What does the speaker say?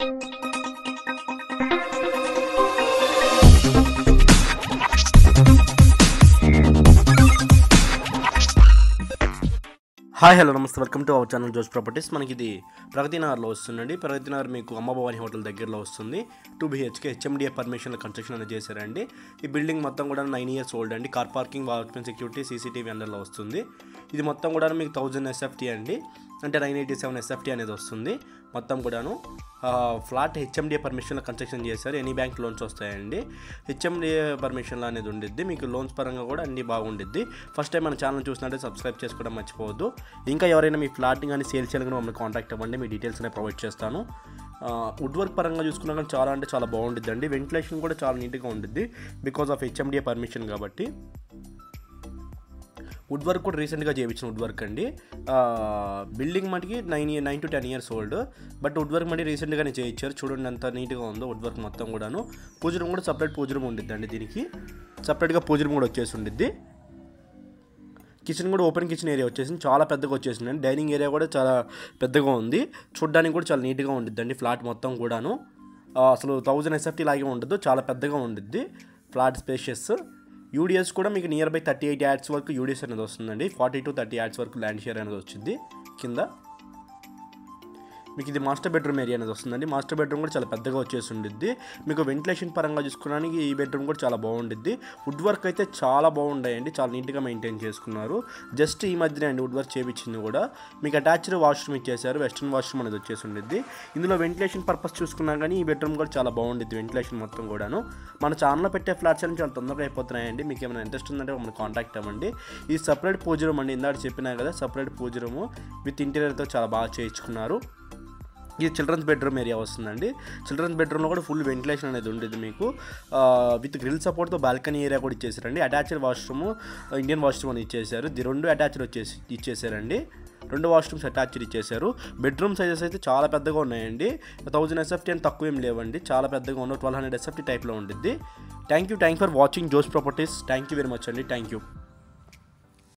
Hi hello నమస్తే, welcome to our channel జోష్ properties. మనకి ఇది ప్రగతి నగర్లో వస్తుందండి. ప్రగతి నగర్ మీకు అమ్మ భవాని హోటల్ దగ్గరలో వస్తుంది. 2 BHK HMDA పర్మిషన్లో కన్స్ట్రక్షన్ అనేది చేశారండి. ఈ బిల్డింగ్ మొత్తం కూడా 9 years ఓల్డ్ అండి. Car parking, watchman security, CCTV అండర్లో వస్తుంది. ఇది మొత్తం కూడా మీకు 1000 SFT అండి, అంటే 987 SFT అనేది వస్తుంది. మొత్తం కూడాను ఫ్లాట్ HMDA పర్మిషన్లో కన్స్ట్రక్షన్ చేశారు. ఎనీ బ్యాంక్ లోన్స్ వస్తాయండి. HMDA పర్మిషన్లో అనేది ఉండిద్ది. మీకు లోన్స్ పరంగా కూడా అన్నీ బాగుండిద్ది. ఫస్ట్ టైం మన ఛానల్ చూసినట్టే సబ్స్క్రైబ్ చేసుకోవడం మర్చిపోవద్దు. ఇంకా ఎవరైనా మీ ఫ్లాట్ని కానీ సేల్ చేయాలని కూడా మమ్మల్ని కాంటాక్ట్ అవ్వండి. మీ డీటెయిల్స్ అనేవి ప్రొవైడ్ చేస్తాను. వుడ్ వర్క్ పరంగా చూసుకున్నా కానీ చాలా అంటే చాలా బాగుండిద్ది అండి. వెంటిలేషన్ కూడా చాలా నీట్గా ఉండిద్ది బికాజ్ ఆఫ్ HMDA పర్మిషన్ కాబట్టి. వుడ్ వర్క్ కూడా రీసెంట్గా చేయించిన వుడ్ వర్క్ అండి. బిల్డింగ్ మటుకి 9 to 10 years old, but wood work మటుకి రీసెంట్గానే చేయించారు. చూడండి ఎంత నీట్గా ఉందో వుడ్ వర్క్ మొత్తం కూడాను. పూజ రూమ్ కూడా సపరేట్ పూజ రూమ్ ఉండిద్ది అండి. దీనికి సపరేట్గా పూజ రూమ్ కూడా వచ్చేసి ఉండిద్ది. కిచెన్ కూడా ఓపెన్ కిచెన్ ఏరియా వచ్చేసింది, చాలా పెద్దగా వచ్చేసింది అండి. డైనింగ్ ఏరియా కూడా చాలా పెద్దగా ఉంది. చూడడానికి కూడా చాలా నీట్గా ఉండిద్దండి ఫ్లాట్ మొత్తం కూడాను. అసలు 1000 SFT లాగే ఉండదు, చాలా పెద్దగా ఉండిద్ది ఫ్లాట్. స్పేషియస్ యూడిఎస్ కూడా మీకు నియర్ బై 38 yads వరకు యూడిఎస్ అనేది వస్తుందండి. 40 to 30 yads వరకు ల్యాండ్ షేర్ అనేది వచ్చింది కింద. మీకు ఇది మాస్టర్ బెడ్రూమ్ ఏరియా అనేది వస్తుందండి. మాస్టర్ బెడ్రూమ్ కూడా చాలా పెద్దగా వచ్చేసి ఉండిద్ది. మీకు వెంటిలేషన్ పరంగా చూసుకోవడానికి ఈ బెడ్రూమ్ కూడా చాలా బాగుండిద్ది. వుడ్ వర్క్ అయితే చాలా బాగుంటాయండి, చాలా నీట్గా మెయింటైన్ చేసుకున్నారు. జస్ట్ ఈ మధ్యనే అండి వుడ్ వర్క్ చేయించింది కూడా. మీకు అటాచ్డ్ వాష్రూమ్ ఇచ్చేసారు, వెస్ట్రన్ వాష్రూమ్ అనేది వచ్చేసి ఉండిద్ది. ఇందులో వెంటిలేషన్ పర్పస్ చూసుకున్నా కానీ ఈ బెడ్రూమ్ కూడా చాలా బాగుండిద్ది. వెంటిలేషన్ మొత్తం కూడాను మన ఛానల్లో పెట్టే ఫ్లాట్స్ అని చాలా తొందరగా అయిపోతున్నాయండి. మీకు ఏమైనా ఇంట్రెస్ట్ ఉందంటే మమ్మల్ని కాంటాక్ట్ అవ్వండి. ఈ సపరేట్ పూజ రూమ్ అండి, ఇందాక చెప్పినా కదా, సపరేట్ పూజ రూమ్ విత్ ఇంటీరియర్తో చాలా బాగా చేయించుకున్నారు. ఇది చిల్డ్రన్స్ బెడ్రూమ్ ఏరియా వస్తుందండి. చిల్డ్రన్స్ బెడ్రూమ్లో కూడా ఫుల్ వెంటిలేషన్ అనేది ఉండేది మీకు. విత్ గ్రిల్ సపోర్ట్తో బాల్కనీ ఏరియా కూడా ఇచ్చేసారండి. అటాచ్డ్ వాష్రూమ్, ఇండియన్ వాష్రూమ్ అని ఇచ్చేసారు. ఇది 2 అటాచ్డ్ ఇచ్చేసారండి. 2 వాష్రూమ్స్ అటాచ్డ్ ఇచ్చేసారు. బెడ్రూమ్ సైజెస్ అయితే చాలా పెద్దగా ఉన్నాయండి. 1000 SFT అని తక్కువ ఏం లేవండి, చాలా పెద్దగా ఉన్నాయి. 1200 SFT టైప్లో ఉండిద్ది. Thank you for watching Josh Properties. Thank you very much అండి. Thank you.